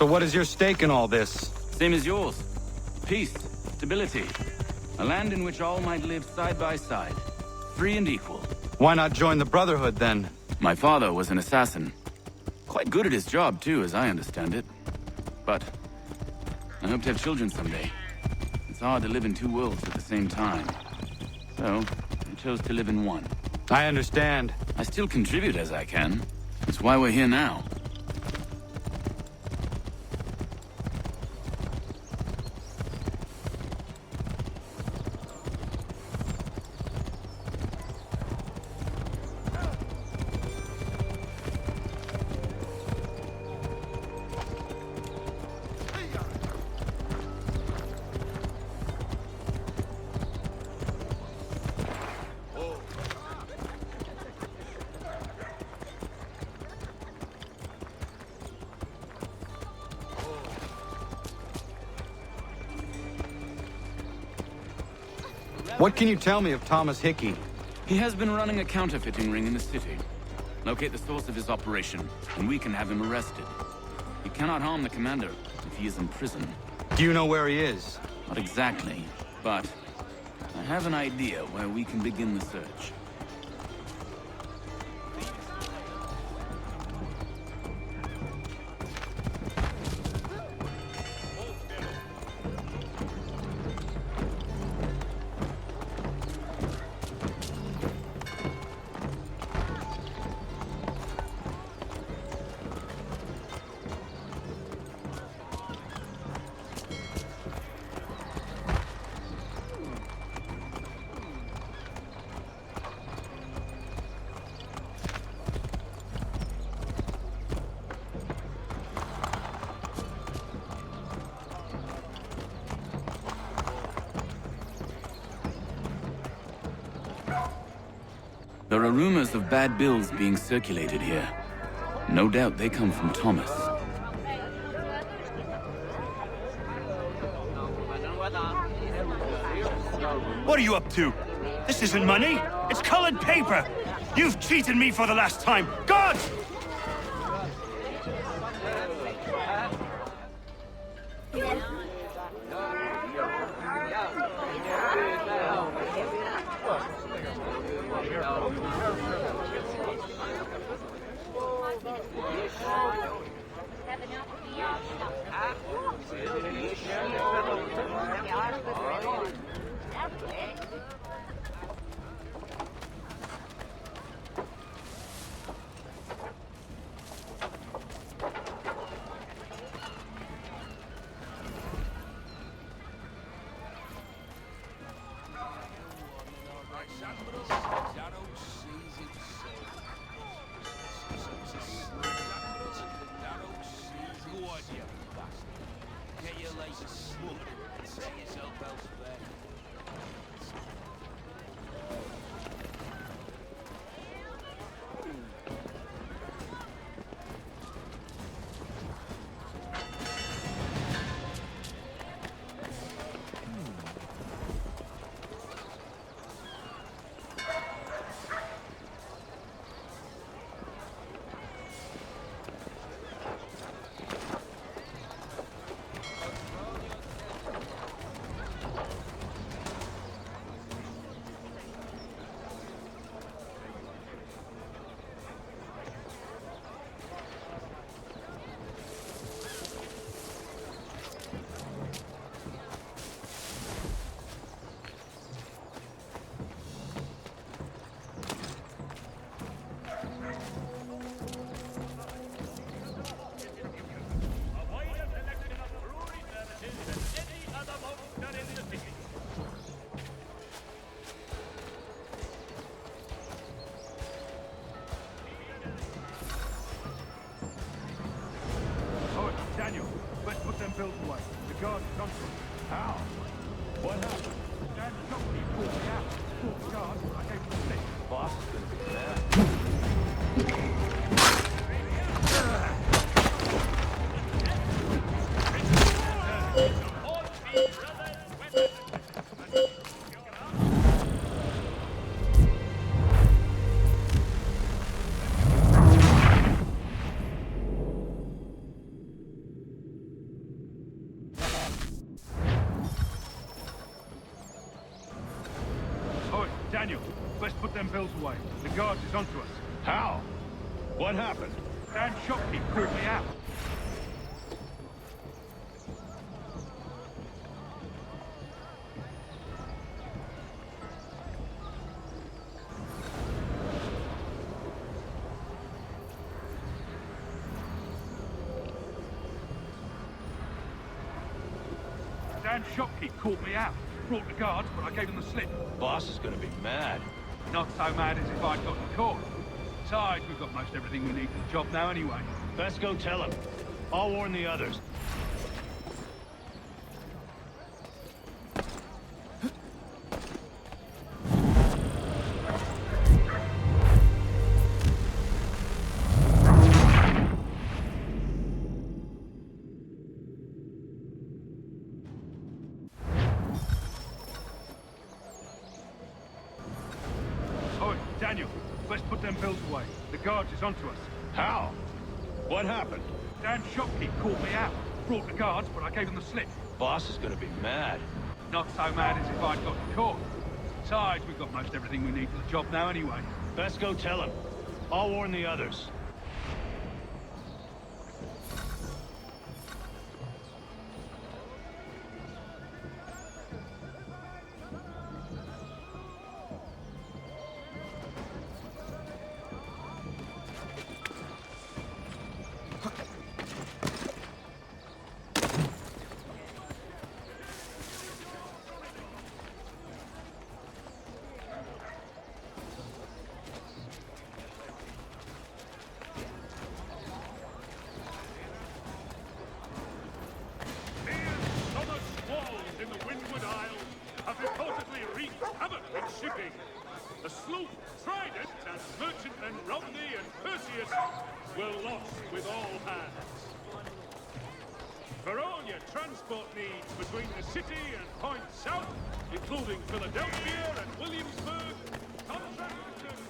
So what is your stake in all this? Same as yours. Peace, stability. A land in which all might live side by side. Free and equal. Why not join the Brotherhood, then? My father was an assassin. Quite good at his job, too, as I understand it. But I hope to have children someday. It's hard to live in two worlds at the same time. So, I chose to live in one. I understand. I still contribute as I can. That's why we're here now. What can you tell me of Thomas Hickey? He has been running a counterfeiting ring in the city. Locate the source of his operation, and we can have him arrested. He cannot harm the commander if he is in prison. Do you know where he is? Not exactly, but I have an idea where we can begin the search. There are rumors of bad bills being circulated here. No doubt they come from Thomas. What are you up to? This isn't money. It's colored paper. You've cheated me for the last time. God! Daniel, let's put them bills away. The guard is onto us. How? What happened? Dan Shopkeep called me out. Dan Shopkeep called me out. Brought the guards, but I gave him the slip. Boss is gonna be mad. Not so mad as if I'd gotten caught. Besides, we've got most everything we need for the job now anyway. Best go tell him. I'll warn the others. Oi, Daniel, let's put them bills away. The guard is onto us. How? What happened? Dan Shopkeep called me out. Brought the guards, but I gave him the slip. Boss is gonna be mad. Not so mad as if I'd gotten caught. Besides, we've got most everything we need for the job now anyway. Best go tell him. I'll warn the others. Shipping. The sloop, Trident, and merchantmen Romney and Perseus were lost with all hands. For all your transport needs between the city and points south, including Philadelphia and Williamsburg, contract services.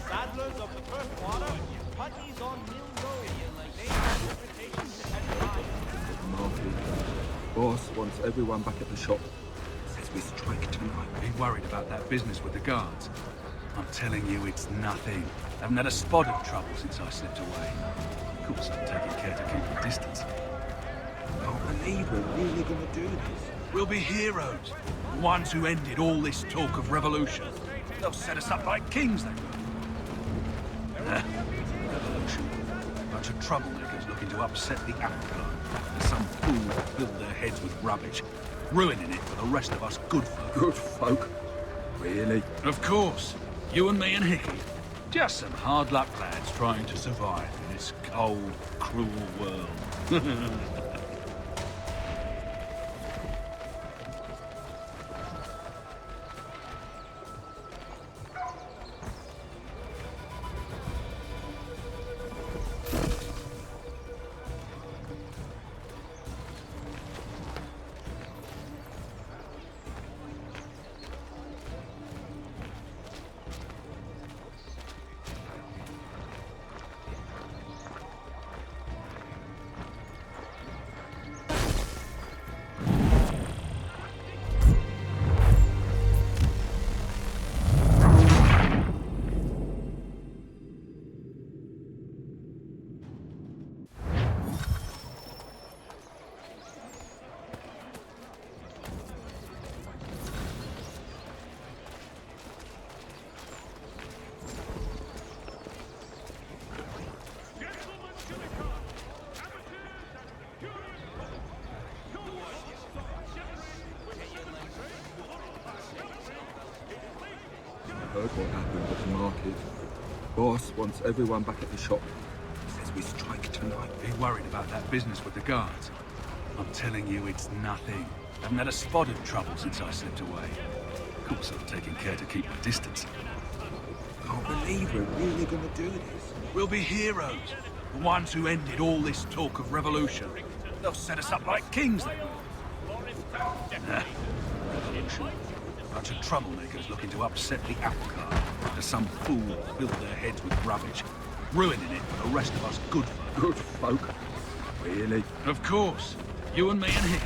Saddlers of the first water, putties on Mill Road. They have reputations to head Boss wants everyone back at the shop. Says we strike tonight. Be worried about that business with the guards. I'm telling you, it's nothing. Haven't had a spot of trouble since I slipped away. Of course, I'm taking care to keep the distance. I don't believe we're really gonna do this. We'll be heroes. The ones who ended all this talk of revolution. They'll set us up like kings, they will. Revolution. Bunch of troublemakers looking to upset the apple cart. Some fool filled their heads with rubbish, ruining it for the rest of us good folk. Good folk? Really? Of course. You and me and Hickey. Just some hard luck lads trying to survive in this cold, cruel world. heard what happened at the market. Boss wants everyone back at the shop. Says we strike tonight. Be worried about that business with the guards. I'm telling you, it's nothing. Haven't had a spot of trouble since I slipped away. Of course, I'm taking care to keep my distance. Can't believe we're really gonna do this. We'll be heroes. The ones who ended all this talk of revolution. They'll set us up like kings, they will. Nah. Revolution. Bunch of troublemakers looking to upset the apple cart after some fool filled their heads with rubbish, ruining it for the rest of us good folk. Good folk. Really? Of course. You and me and him.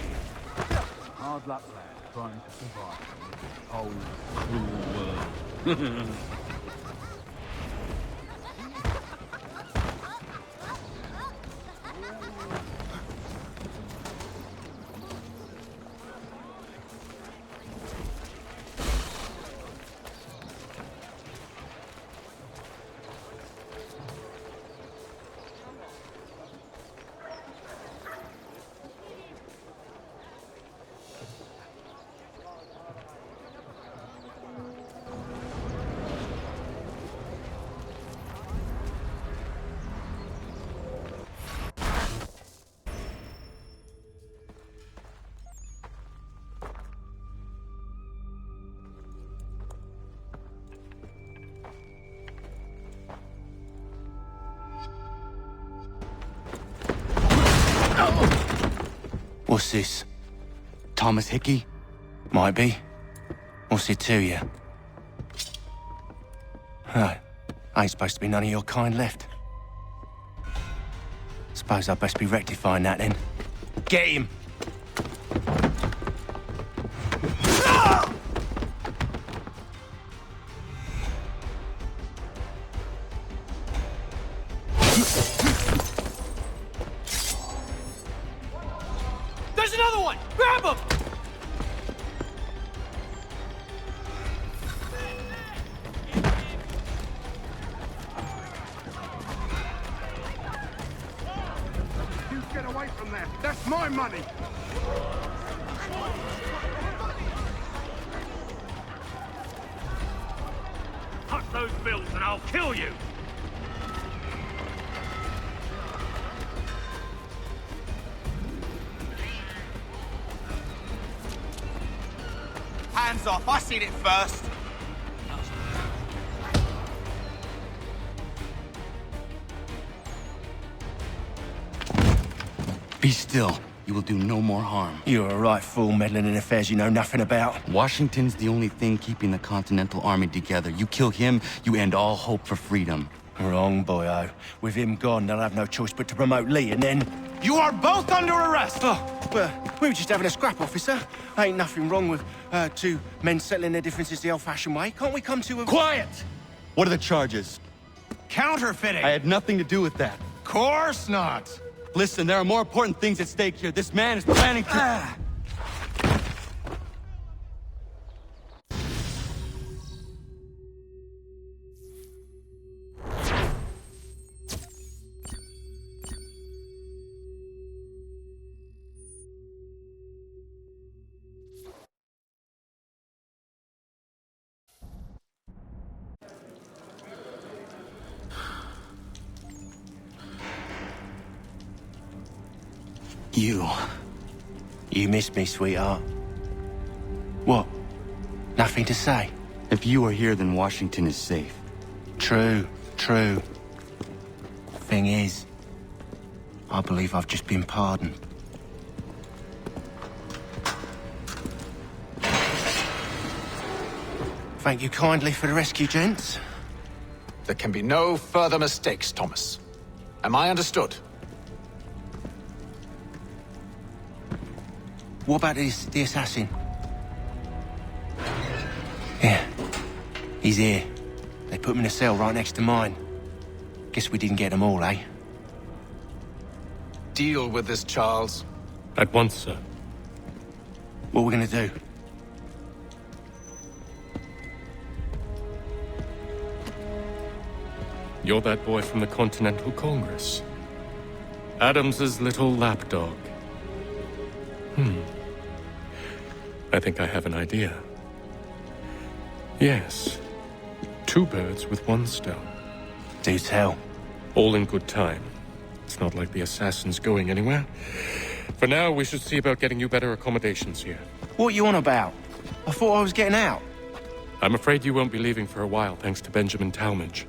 It's a hard luck lad trying to survive in this whole cruel world. What's this? Thomas Hickey? Might be. What's it to you? Ain't supposed to be none of your kind left. Suppose I'd best be rectifying that then. Get him! There's another one! Grab him! You get away from there! That's my money! Cut those bills and I'll kill you! Hands off, I seen it first! Be still. You will do no more harm. You're a right fool meddling in affairs you know nothing about. Washington's the only thing keeping the Continental Army together. You kill him, you end all hope for freedom. Wrong, boyo. With him gone, they'll have no choice but to promote Lee, and then... You are both under arrest! Oh, well, we were just having a scrap, officer. Ain't nothing wrong with two men settling their differences the old-fashioned way. Can't we come to a... Quiet! What are the charges? Counterfeiting! I had nothing to do with that. Course not! Listen, there are more important things at stake here. This man is planning to... You missed me, sweetheart. What? Nothing to say? If you are here, then Washington is safe. True. Thing is, I believe I've just been pardoned. Thank you kindly for the rescue, gents. There can be no further mistakes, Thomas. Am I understood? What about the assassin? Yeah, he's here. They put him in a cell right next to mine. Guess we didn't get them all, eh? Deal with this, Charles. At once, sir. What are we gonna do? You're that boy from the Continental Congress. Adams's little lapdog. I think I have an idea. Yes, Two birds with one stone. Do tell. All in good time. It's not like the assassin's going anywhere. For now, we should see about getting you better accommodations here. What you on about? I thought I was getting out. I'm afraid you won't be leaving for a while, thanks to Benjamin Talmadge.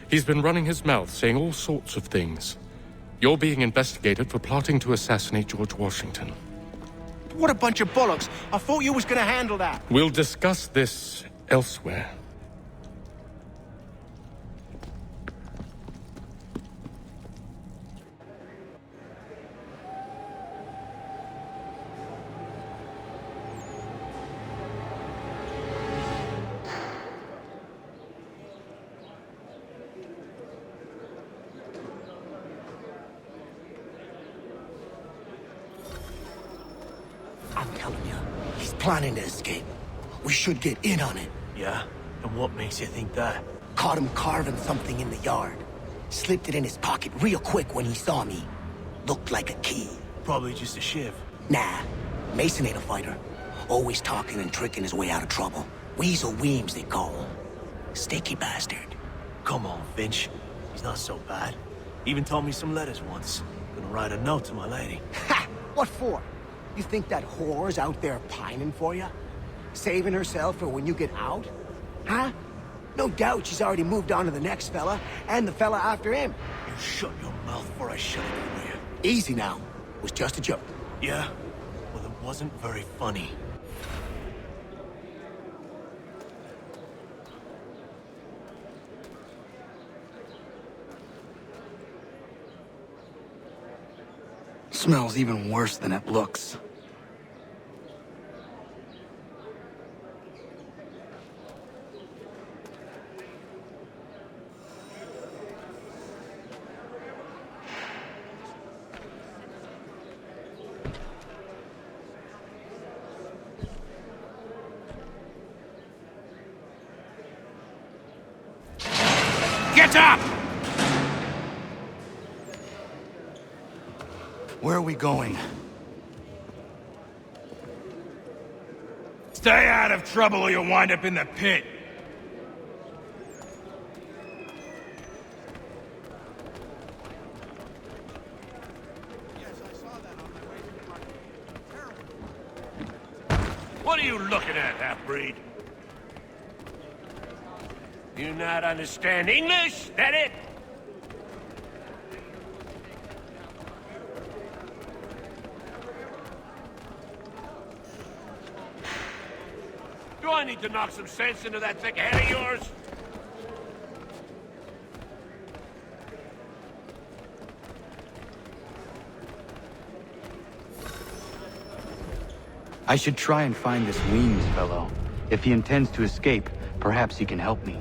He's been running his mouth, saying all sorts of things. You're being investigated for plotting to assassinate George Washington. What a bunch of bollocks. I thought you was gonna handle that. We'll discuss this elsewhere. I'm telling you, he's planning to escape. We should get in on it. Yeah? And what makes you think that? Caught him carving something in the yard. Slipped it in his pocket real quick when he saw me. Looked like a key. Probably just a shiv. Nah, Mason ain't a fighter. Always talking and tricking his way out of trouble. Weasel Weems, they call him. Sticky bastard. Come on, Finch. He's not so bad. Even taught me some letters once. Gonna write a note to my lady. Ha! What for? You think that whore's out there pining for you? Saving herself for when you get out? Huh? No doubt she's already moved on to the next fella, and the fella after him. You shut your mouth before I shut it for you. Easy now. It was just a joke. Yeah? Well, it wasn't very funny. Smells even worse than it looks. Get up! Where are we going? Stay out of trouble or you'll wind up in the pit. What are you looking at, half-breed? You not understand English? That it? Do I need to knock some sense into that thick head of yours? I should try and find this Weems fellow. If he intends to escape, perhaps he can help me.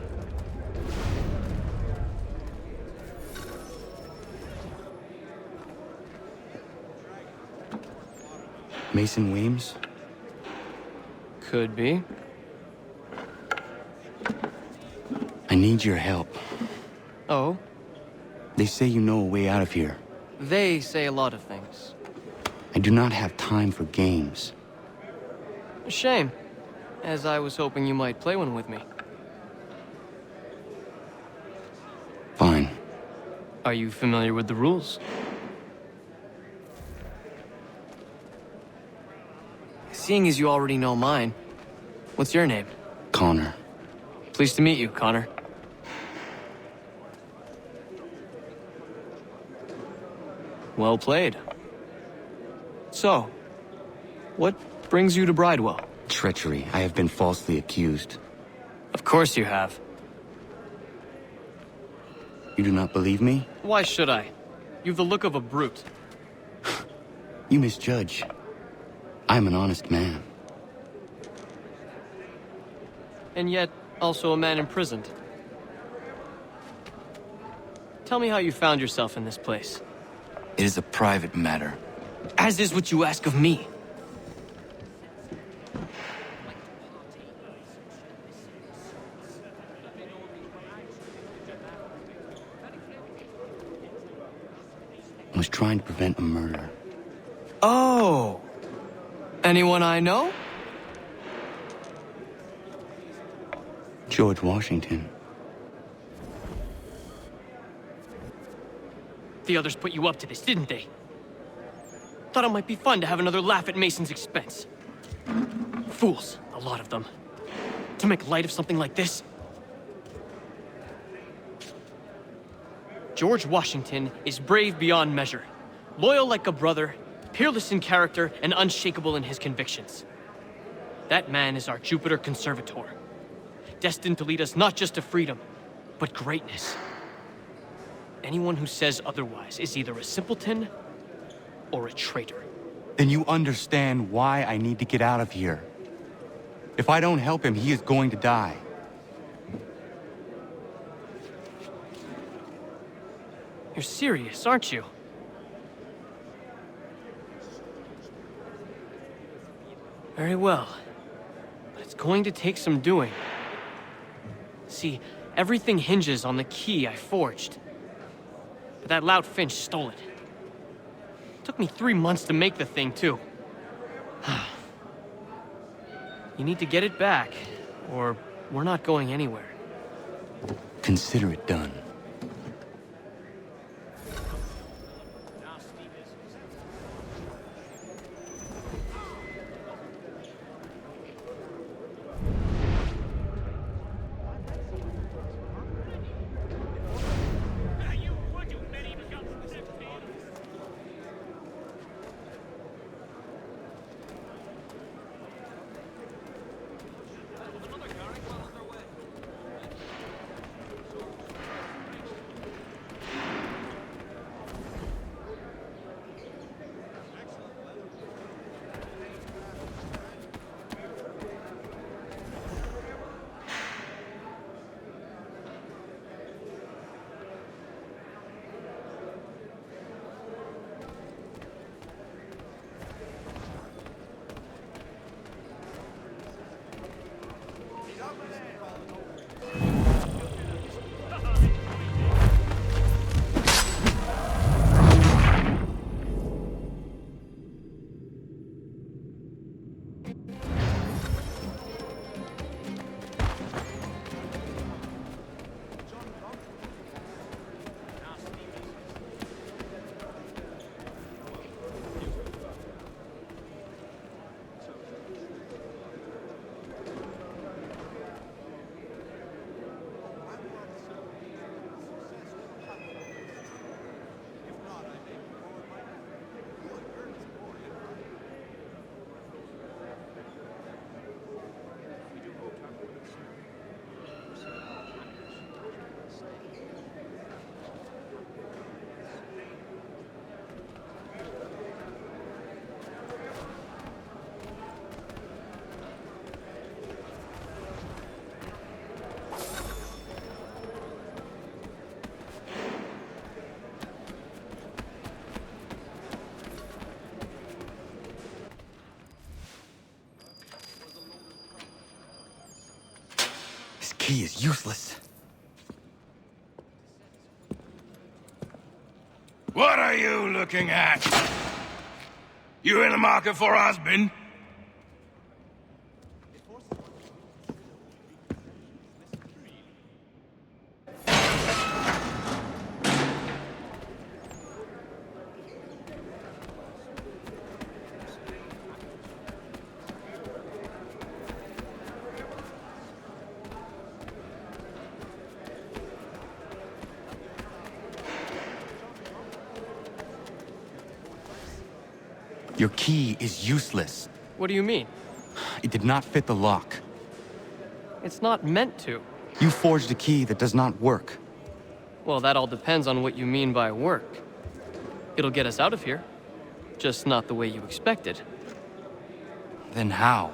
Mason Weems? Could be. I need your help. Oh? They say you know a way out of here. They say a lot of things. I do not have time for games. Shame, as I was hoping you might play one with me. Fine. Are you familiar with the rules? Seeing as you already know mine, what's your name? Connor. Pleased to meet you, Connor. Well played. So, what brings you to Bridewell? Treachery. I have been falsely accused. Of course you have. You do not believe me? Why should I? You've the look of a brute. You misjudge. I'm an honest man. And yet, also a man imprisoned. Tell me how you found yourself in this place. It is a private matter. As is what you ask of me. I was trying to prevent a murder. Oh! Anyone I know? George Washington. The others put you up to this, didn't they? Thought it might be fun to have another laugh at Mason's expense. Fools, a lot of them. To make light of something like this. George Washington is brave beyond measure, loyal like a brother, peerless in character, and unshakable in his convictions. That man is our Jupiter Conservator, destined to lead us not just to freedom, but greatness. Anyone who says otherwise is either a simpleton or a traitor. Then you understand why I need to get out of here. If I don't help him, he is going to die. You're serious, aren't you? Very well. But it's going to take some doing. See, everything hinges on the key I forged. But that lout Finch stole it. Took me 3 months to make the thing, too. You need to get it back, or we're not going anywhere. Consider it done. He is useless. What are you looking at? You in the market for a husband? Your key is useless. What do you mean? It did not fit the lock. It's not meant to. You forged a key that does not work. Well, that all depends on what you mean by work. It'll get us out of here. Just not the way you expected. Then how?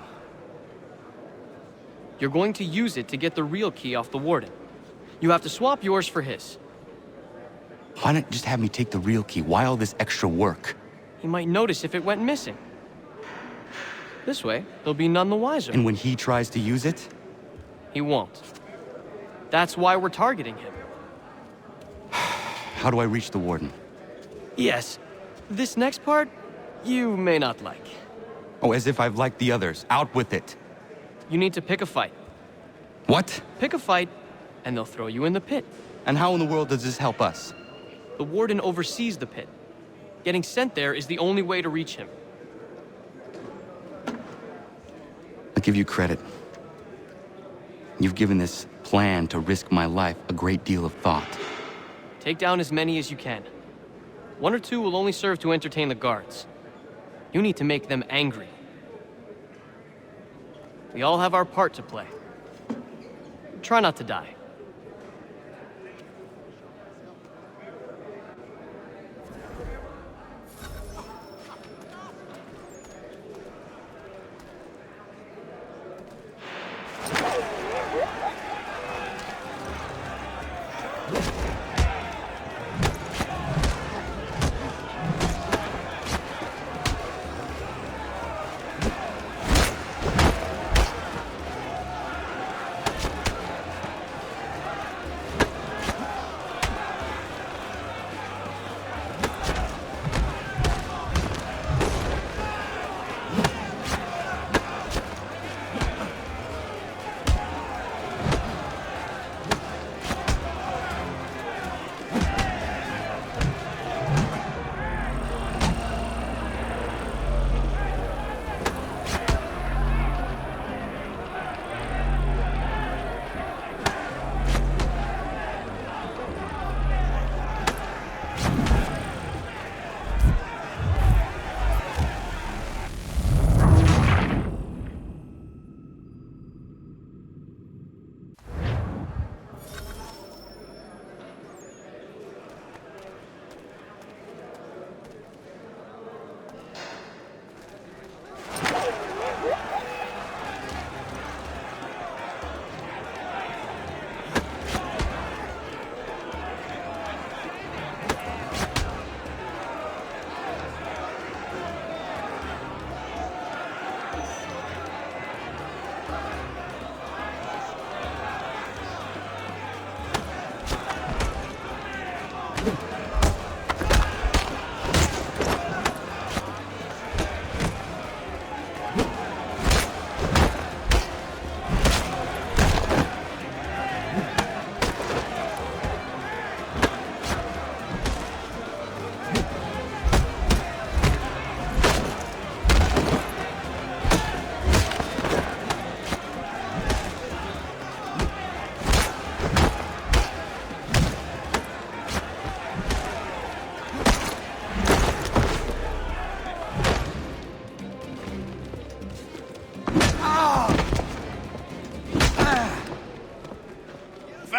You're going to use it to get the real key off the warden. You have to swap yours for his. Why not just have me take the real key? Why all this extra work? He might notice if it went missing. This way, he'll be none the wiser. And when he tries to use it? He won't. That's why we're targeting him. How do I reach the warden? Yes. This next part, you may not like. Oh, as if I've liked the others. Out with it. You need to pick a fight. What? Pick a fight, and they'll throw you in the pit. And how in the world does this help us? The warden oversees the pit. Getting sent there is the only way to reach him. I'll give you credit. You've given this plan to risk my life a great deal of thought. Take down as many as you can. 1 or 2 will only serve to entertain the guards. You need to make them angry. We all have our part to play. Try not to die.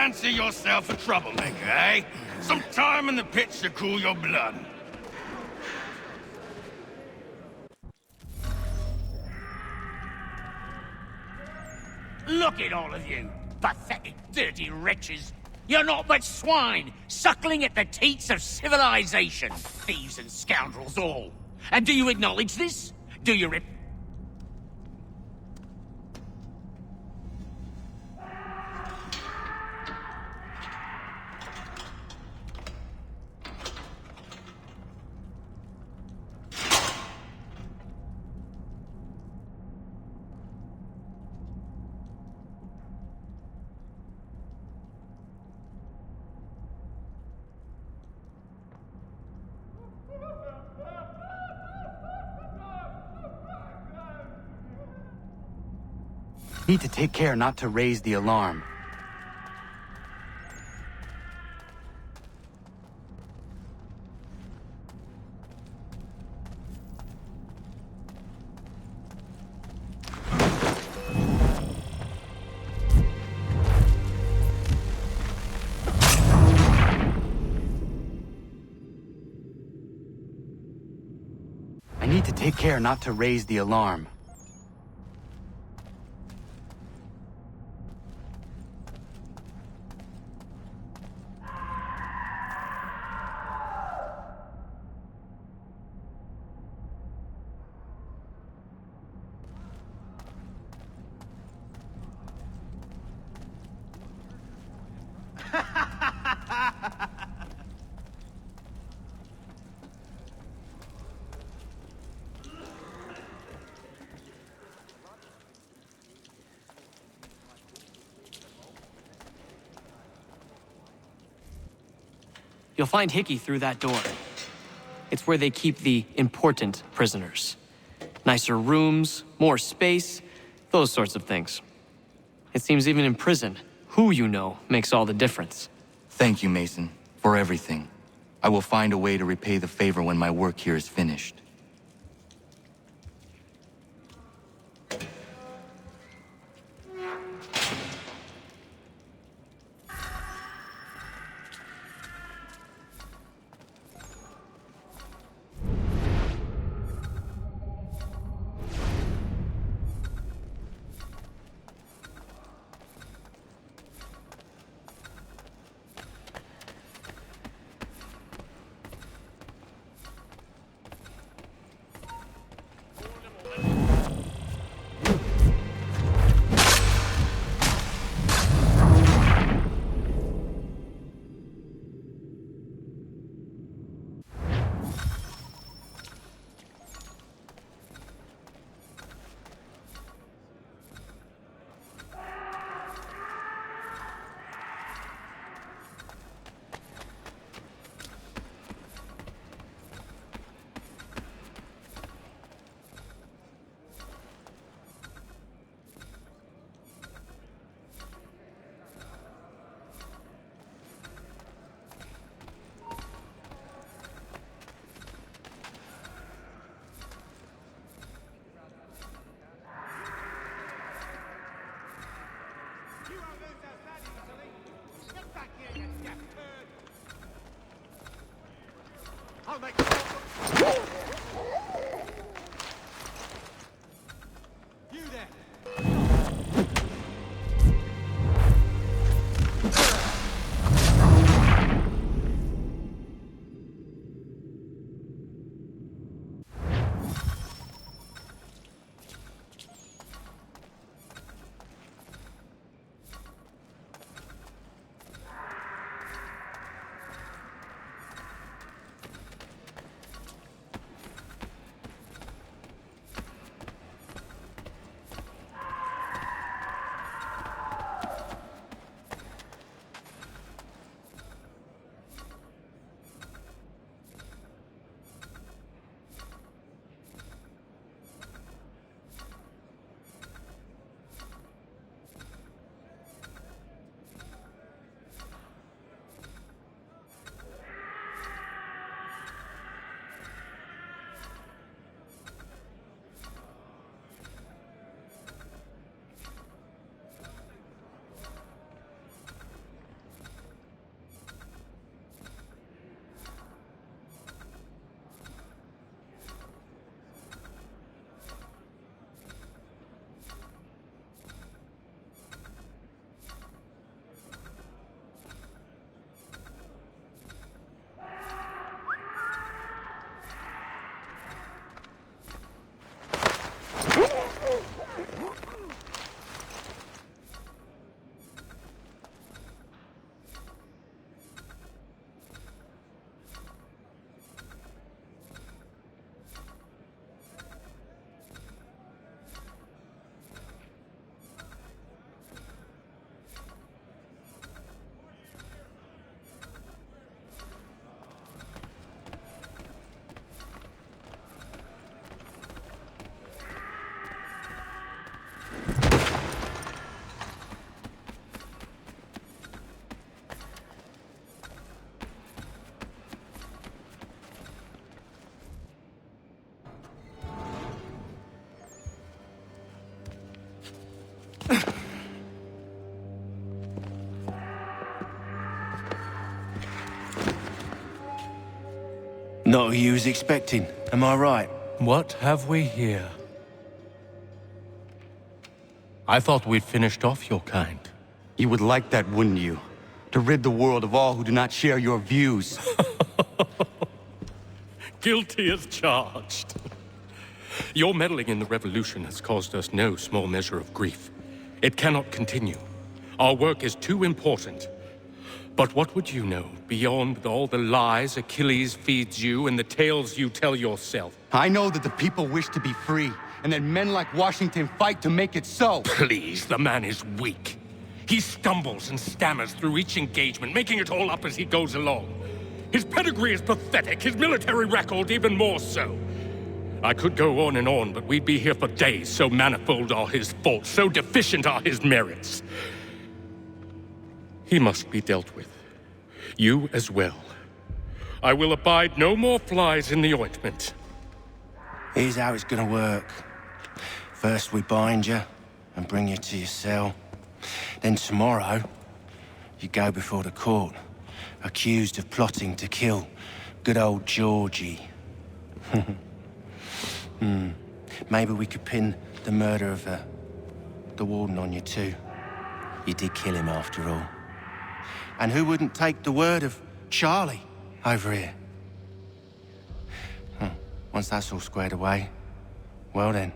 Fancy yourself a troublemaker, eh? Some time in the pits to cool your blood. Look at all of you, pathetic, dirty wretches. You're not but swine, suckling at the teats of civilization. Thieves and scoundrels all. And do you acknowledge this? Do you Need to take care not to raise the alarm. I need to take care not to raise the alarm. You'll find Hickey through that door. It's where they keep the important prisoners. Nicer rooms, more space, those sorts of things. It seems even in prison, who you know makes all the difference. Thank you, Mason, for everything. I will find a way to repay the favor when my work here is finished. I'll make you there. Not who you was expecting, am I right? What have we here? I thought we'd finished off your kind. You would like that, wouldn't you? To rid the world of all who do not share your views. Guilty as charged. Your meddling in the revolution has caused us no small measure of grief. It cannot continue. Our work is too important. But what would you know beyond all the lies Achilles feeds you and the tales you tell yourself? I know that the people wish to be free, and that men like Washington fight to make it so. Please, the man is weak. He stumbles and stammers through each engagement, making it all up as he goes along. His pedigree is pathetic, his military record even more so. I could go on and on, but we'd be here for days, so manifold are his faults, so deficient are his merits. He must be dealt with. You as well. I will abide no more flies in the ointment. Here's how it's gonna work. First we bind you and bring you to your cell. Then tomorrow, you go before the court, accused of plotting to kill good old Georgie. Maybe we could pin the murder of the warden on you too. You did kill him after all. And who wouldn't take the word of Charlie over here? Once that's all squared away, well then.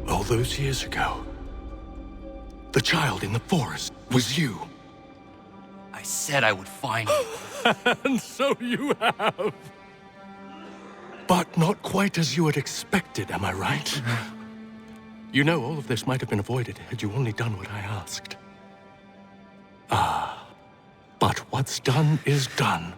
All those years ago, the child in the forest was you. I said I would find you. And so you have. But not quite as you had expected, am I right? You know, all of this might have been avoided had you only done what I asked. But what's done is done.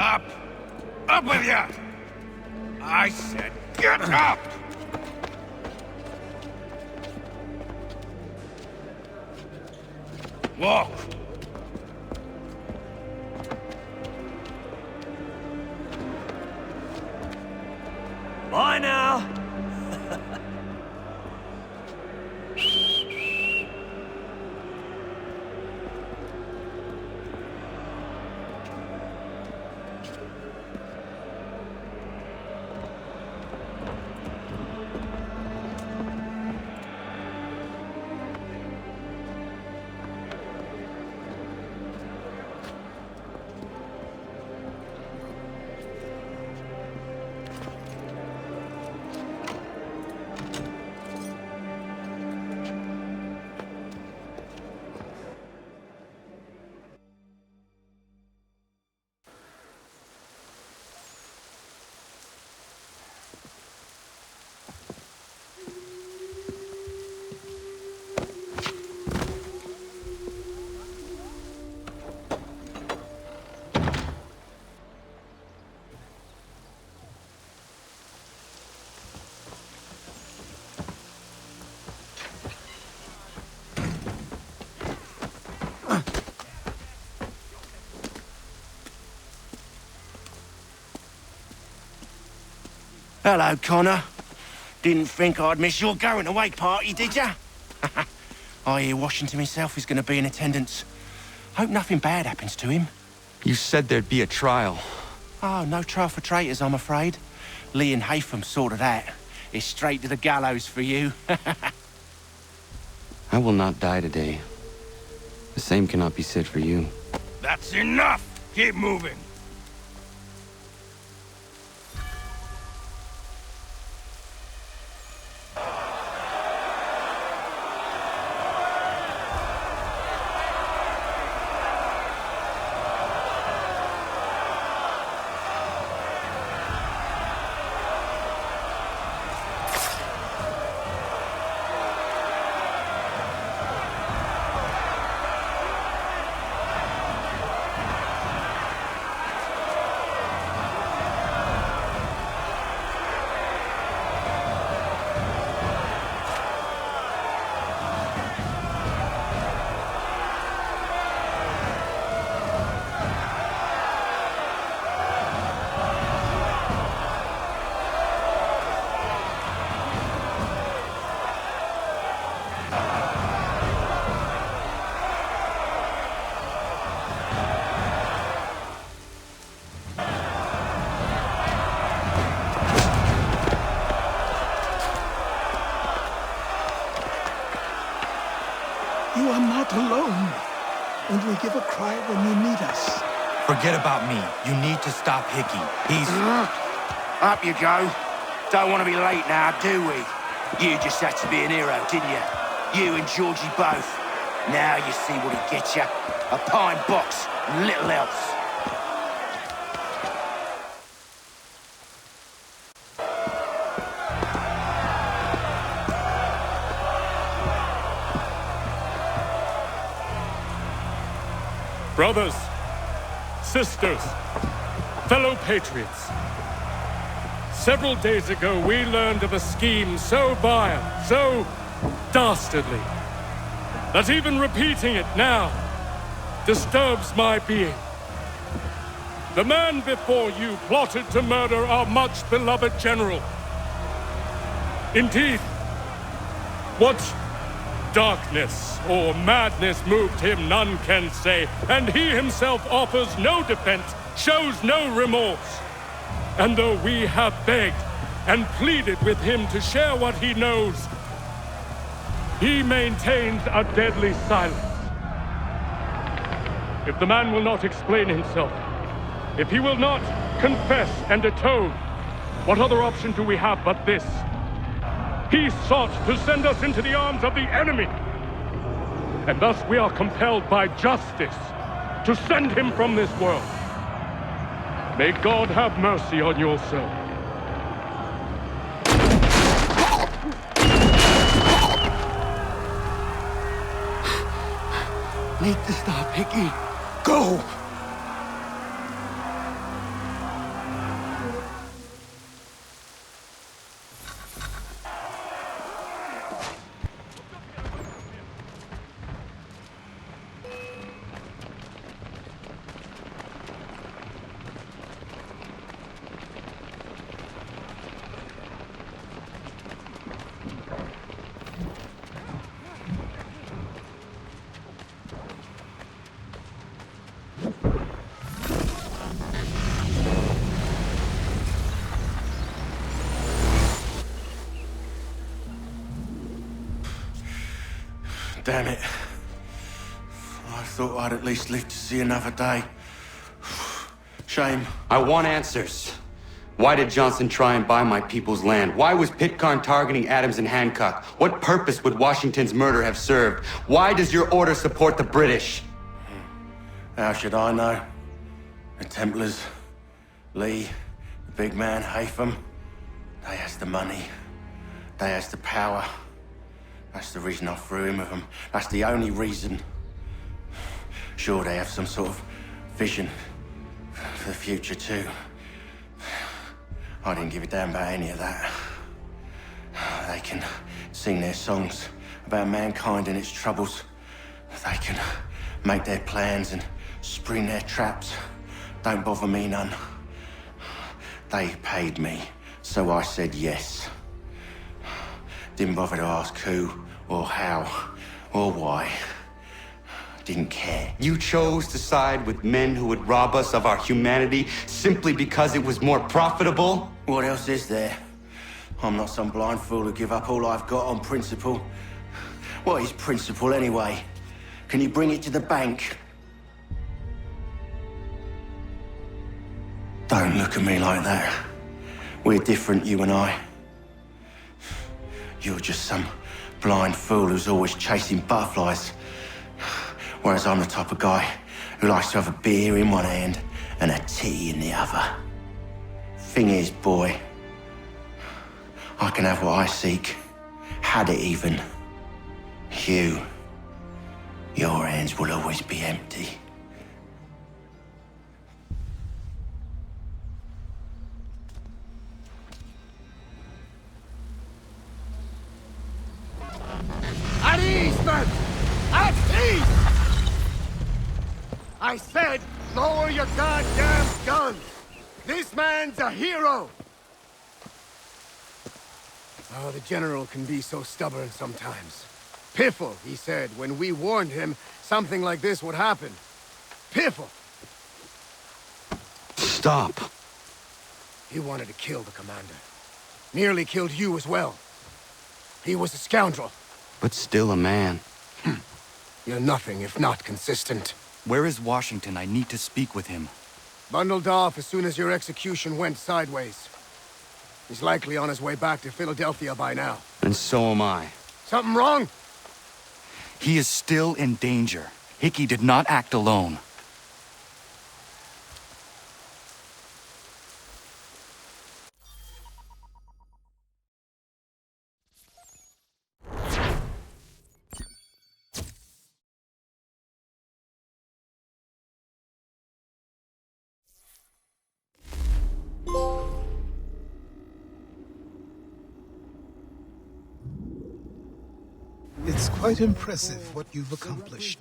Up! Up with you! I said get up! Walk! Bye now. Hello, Connor. Didn't think I'd miss your going away party, did ya? I hear Washington himself is going to be in attendance. Hope nothing bad happens to him. You said there'd be a trial. Oh, no trial for traitors, I'm afraid. Lee and Haytham sorted that. It's straight to the gallows for you. I will not die today. The same cannot be said for you. That's enough! Keep moving! You are not alone. and we give a cry when you need us. Forget about me. You need to stop Hickey. He's... Up you go. Don't want to be late now, do we? You just had to be an hero, didn't you? You and Georgie both. Now you see what he gets you. A pine box and little else. Brothers, sisters, fellow patriots. Several days ago, we learned of a scheme so vile, so dastardly, that even repeating it now disturbs my being. The man before you plotted to murder our much-beloved general. Indeed, what darkness or madness moved him, none can say, and he himself offers no defense, shows no remorse. And though we have begged and pleaded with him to share what he knows, he maintains a deadly silence. If the man will not explain himself, if he will not confess and atone, what other option do we have but this? He sought to send us into the arms of the enemy. And thus we are compelled by justice to send him from this world. May God have mercy on your soul. Need to stop, Hickey. Go! Damn it. I thought I'd at least live to see another day. Shame. I want answers. Why did Johnson try and buy my people's land? Why was Pitcairn targeting Adams and Hancock? What purpose would Washington's murder have served? Why does your order support the British? How should I know? The Templars, Lee, the big man, Haytham, they has the money. They has the power. That's the reason I threw in with them. That's the only reason. Sure, they have some sort of vision for the future too. I didn't give a damn about any of that. They can sing their songs about mankind and its troubles. They can make their plans and spring their traps. Don't bother me none. They paid me, so I said yes. Didn't bother to ask who, or how, or why. Didn't care. You chose to side with men who would rob us of our humanity simply because it was more profitable? What else is there? I'm not some blind fool who give up all I've got on principle. What is principle anyway? Can you bring it to the bank? Don't look at me like that. We're different, you and I. You're just some blind fool who's always chasing butterflies. Whereas I'm the type of guy who likes to have a beer in one hand and a tea in the other. Thing is, boy, I can have what I seek. Had it even. Your hands will always be empty. At ease, men! At ease! I said, lower your goddamn guns! This man's a hero! Oh, the General can be so stubborn sometimes. Piffle, he said, when we warned him something like this would happen. Piffle! Stop. He wanted to kill the commander. Nearly killed you as well. He was a scoundrel. But still a man. You're nothing if not consistent. Where is Washington? I need to speak with him. Bundled off as soon as your execution went sideways. He's likely on his way back to Philadelphia by now. And so am I. Something wrong? He is still in danger. Hickey did not act alone. It's quite impressive what you've accomplished.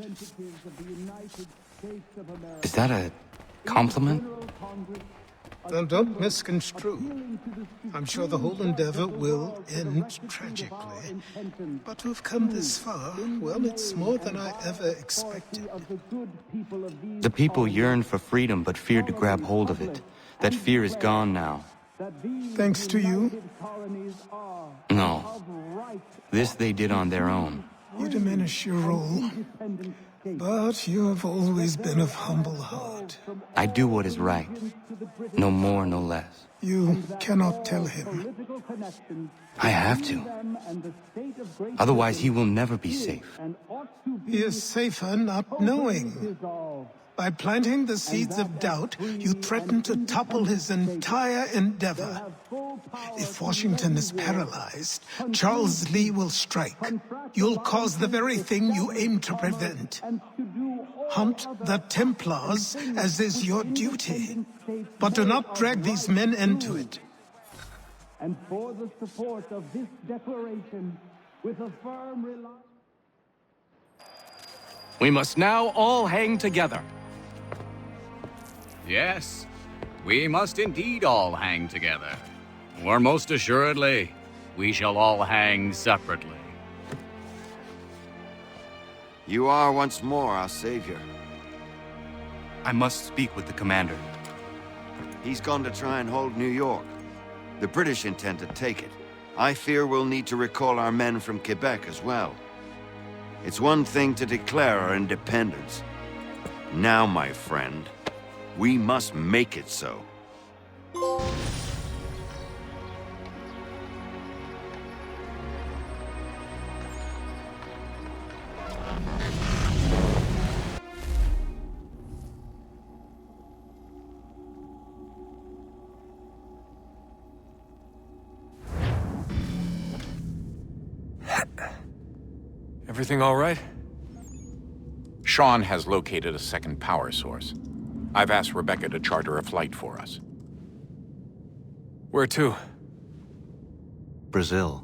Is that a compliment? Now, don't misconstrue. I'm sure the whole endeavor will end tragically. But to have come this far, well, it's more than I ever expected. The people yearned for freedom but feared to grab hold of it. That fear is gone now. Thanks to you? No. This they did on their own. You diminish your role. But you have always been of humble heart. I do what is right. No more, no less. You cannot tell him. I have to. Otherwise, he will never be safe. He is safer not knowing. By planting the seeds of doubt, you threaten to topple his entire endeavor. If Washington is paralyzed, Charles Lee will strike. You'll cause the very thing you aim to prevent. Hunt the Templars, as is your duty. But do not drag these men into it. And for the support of this declaration, with a firm reliance... We must now all hang together. Yes, we must indeed all hang together. Or most assuredly, we shall all hang separately. You are once more our savior. I must speak with the commander. He's gone to try and hold New York. The British intend to take it. I fear we'll need to recall our men from Quebec as well. It's one thing to declare our independence. Now, my friend, we must make it so. Everything all right? Sean has located a second power source. I've asked Rebecca to charter a flight for us. Where to? Brazil.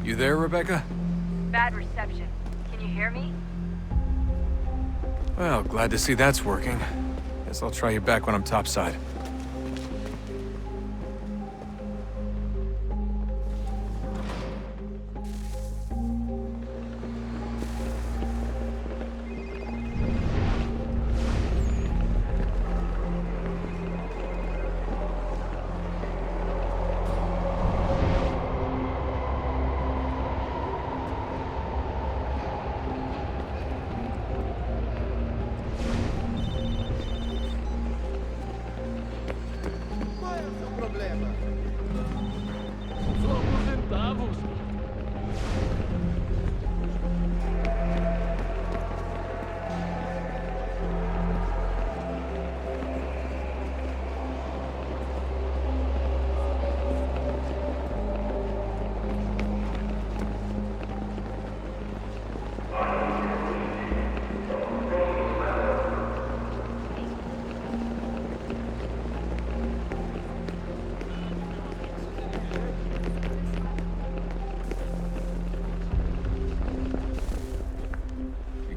You there, Rebecca? Bad reception. Can you hear me? Well, glad to see that's working. Guess I'll try you back when I'm topside.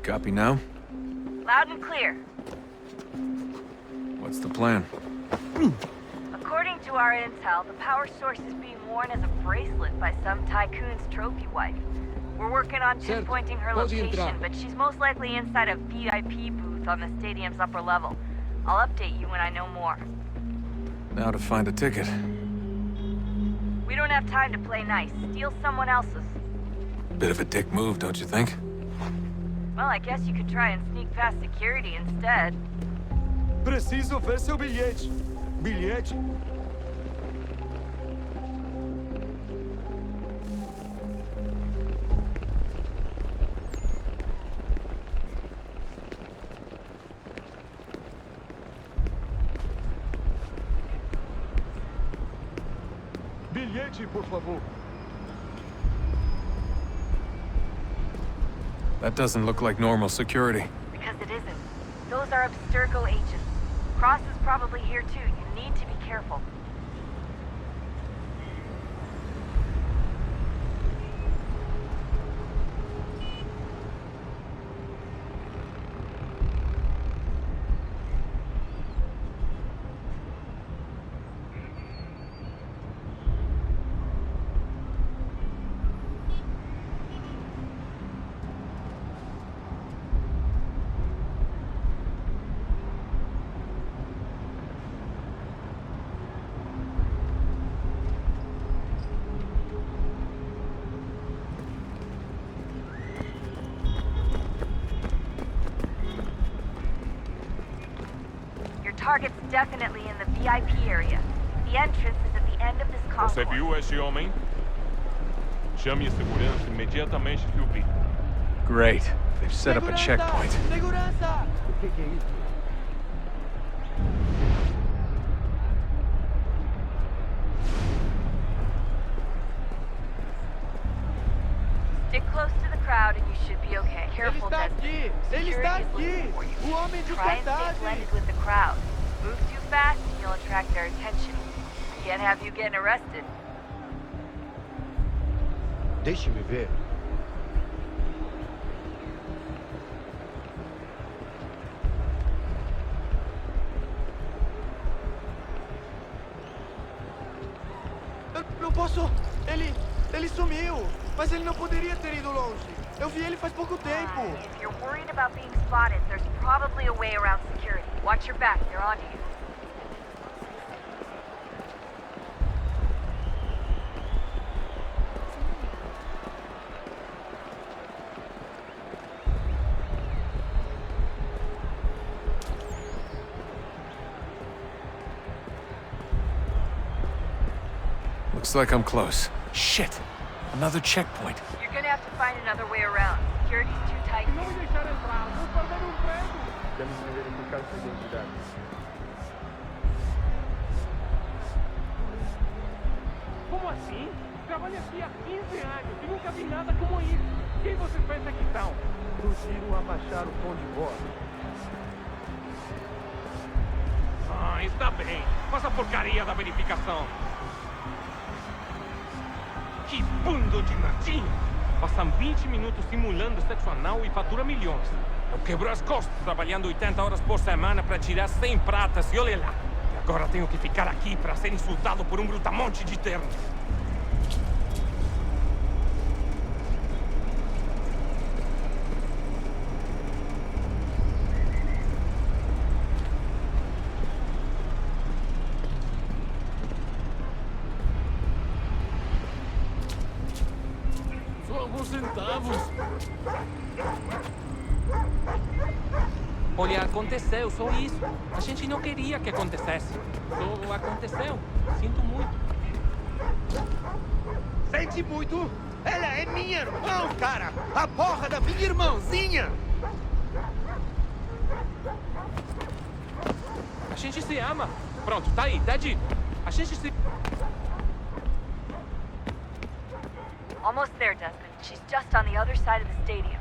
Copy now? Loud and clear. What's the plan? According to our intel, the power source is being worn as a bracelet by some tycoon's trophy wife. We're working on pinpointing her location, but she's most likely inside a VIP booth on the stadium's upper level. I'll update you when I know more. Now to find a ticket. We don't have time to play nice. Steal someone else's. Bit of a dick move, don't you think? Well, I guess you could try and sneak past security instead. Preciso ver seu bilhete. Bilhete? Bilhete, por favor. That doesn't look like normal security. Because it isn't. Those are Abstergo agents. Cross is probably here too. You need to be careful. Target's definitely in the VIP area. The entrance is at the end of this concourse. Você viu esse homem? Chame a segurança imediatamente, Phil. Great. They've set up a checkpoint. Segurança! O que é isso? Stick close to the crowd and you should be okay. Careful, Desmond. Security is looking for you. O homem de Try and stay blended with the crowd. Move too fast and you'll attract their attention. Can't have you getting arrested. Deixe-me ver. Eu não posso... Ele sumiu. Mas ele não poderia ter ido longe. Eu vi ele faz pouco tempo. If you're worried about being spotted, there's probably a way around security. Watch your back, they're onto you. Looks like I'm close. Shit! Another checkpoint. You're gonna have to find another way around. Security's too tight. Não me deixar entrar, vou perder emprego. Temos que verificar sua identidade. Como assim? Trabalho aqui há 15 anos e nunca vi nada como isso. Quem você pensa que são? Sugiro abaixar o tom de voz. Ah, está bem. Faz a porcaria da verificação. Que bando de nardinho! Passam 20 minutos simulando sexo anal e fatura milhões. Eu quebro as costas trabalhando 80 horas por semana para tirar 100 pratas e olha lá. E agora tenho que ficar aqui para ser insultado por um brutamonte de ternos. Olha, aconteceu, só isso. A gente não queria que acontecesse. Só aconteceu. Sinto muito. Sente muito? Ela é minha irmã, cara! A porra da minha irmãzinha! A gente se ama. Pronto, tá aí, tá dito. A gente se... Almost there, Desmond. She's just on the other side of the stadium.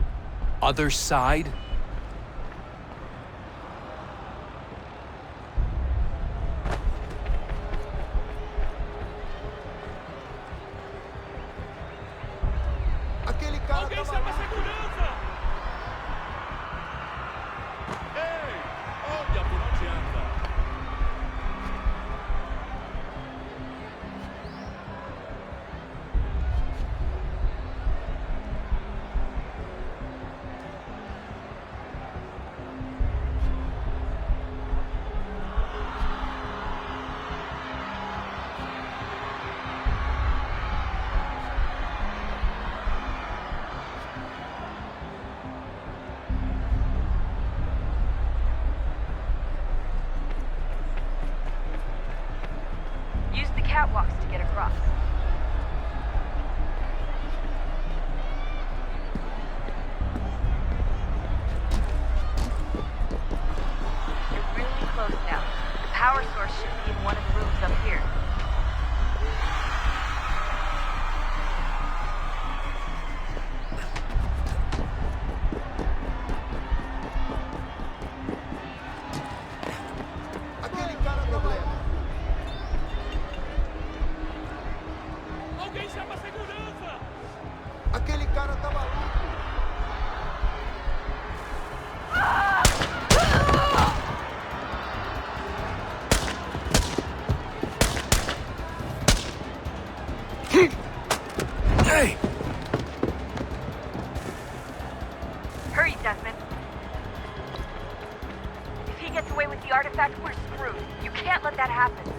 Other side? Aquele cara Alguém chama a segurança! rock. You're really close now. The power source should be in one of the rooms up here. Aquele cara tá maluco. Hey! Hurry, Desmond. If he gets away with the artifact, we're screwed. You can't let that happen.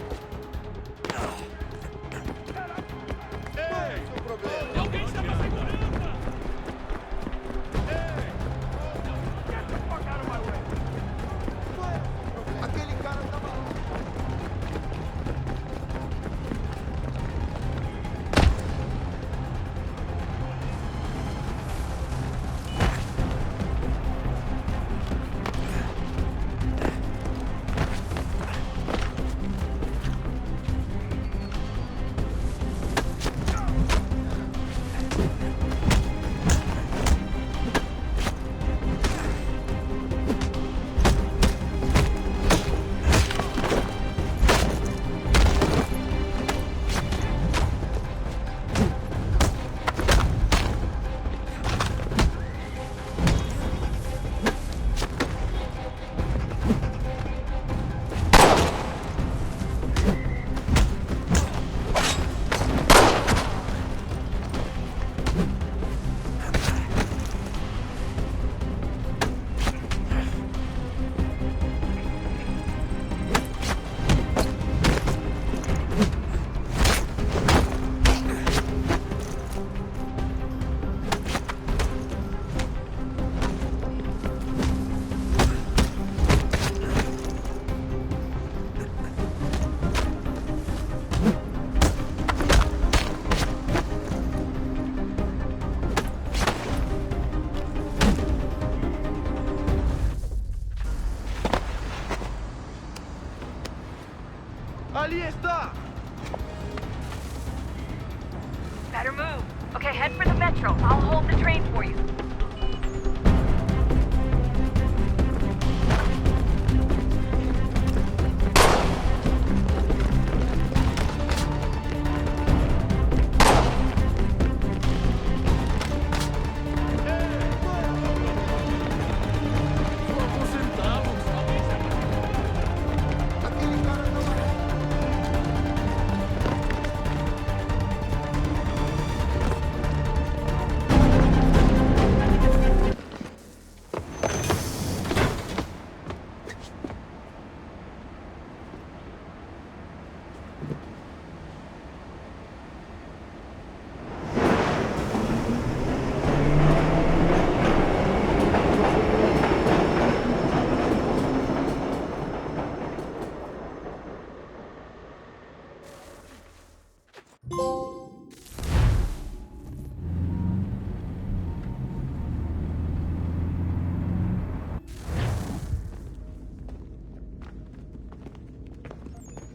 Ali está! Better move. Okay, head for the metro. I'll hold the train for you.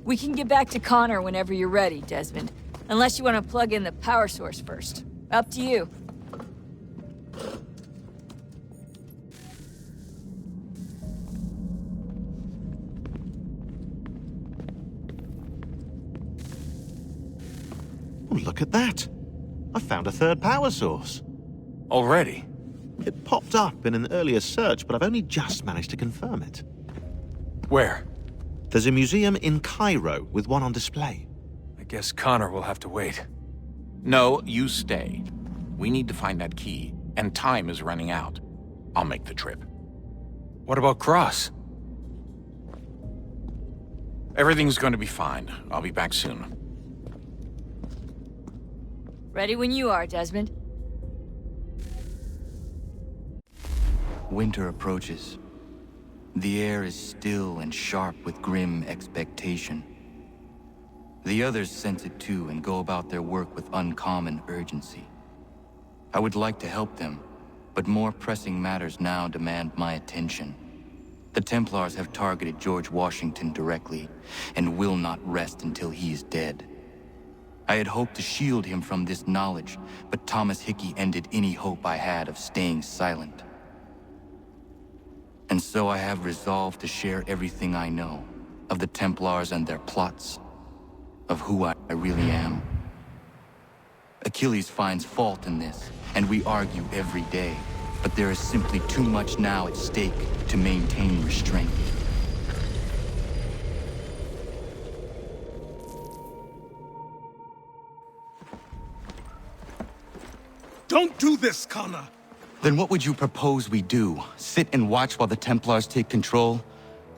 We can get back to Connor whenever you're ready, Desmond. Unless you want to plug in the power source first. Up to you. Oh, look at that. I found a third power source. Already? It popped up in an earlier search, but I've only just managed to confirm it. Where? There's a museum in Cairo with one on display. I guess Connor will have to wait. No, you stay. We need to find that key, and time is running out. I'll make the trip. What about Cross? Everything's going to be fine. I'll be back soon. Ready when you are, Desmond. Winter approaches. The air is still and sharp with grim expectation. The others sense it too and go about their work with uncommon urgency. I would like to help them, but more pressing matters now demand my attention. The Templars have targeted George Washington directly, and will not rest until he is dead. I had hoped to shield him from this knowledge, but Thomas Hickey ended any hope I had of staying silent. And so I have resolved to share everything I know, of the Templars and their plots, of who I really am. Achilles finds fault in this, and we argue every day, but there is simply too much now at stake to maintain restraint. Don't do this, Connor! Then what would you propose we do? Sit and watch while the Templars take control?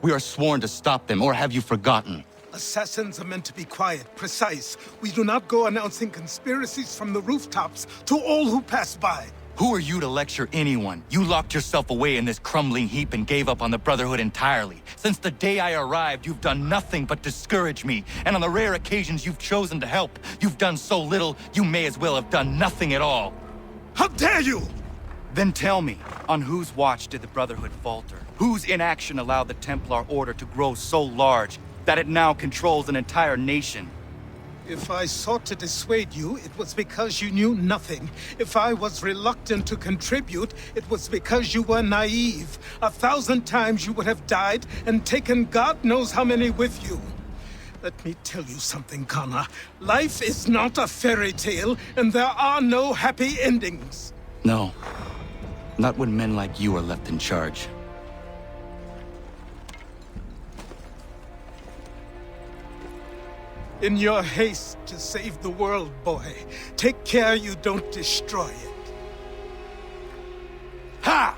We are sworn to stop them, or have you forgotten? Assassins are meant to be quiet, precise. We do not go announcing conspiracies from the rooftops to all who pass by. Who are you to lecture anyone? You locked yourself away in this crumbling heap and gave up on the Brotherhood entirely. Since the day I arrived, you've done nothing but discourage me. And on the rare occasions you've chosen to help, you've done so little, you may as well have done nothing at all. How dare you! Then tell me, on whose watch did the Brotherhood falter? Whose inaction allowed the Templar Order to grow so large that it now controls an entire nation? If I sought to dissuade you, it was because you knew nothing. If I was reluctant to contribute, it was because you were naive. 1,000 times you would have died and taken God knows how many with you. Let me tell you something, Connor. Life is not a fairy tale, and there are no happy endings. No. Not when men like you are left in charge. In your haste to save the world, boy, take care you don't destroy it. Ha!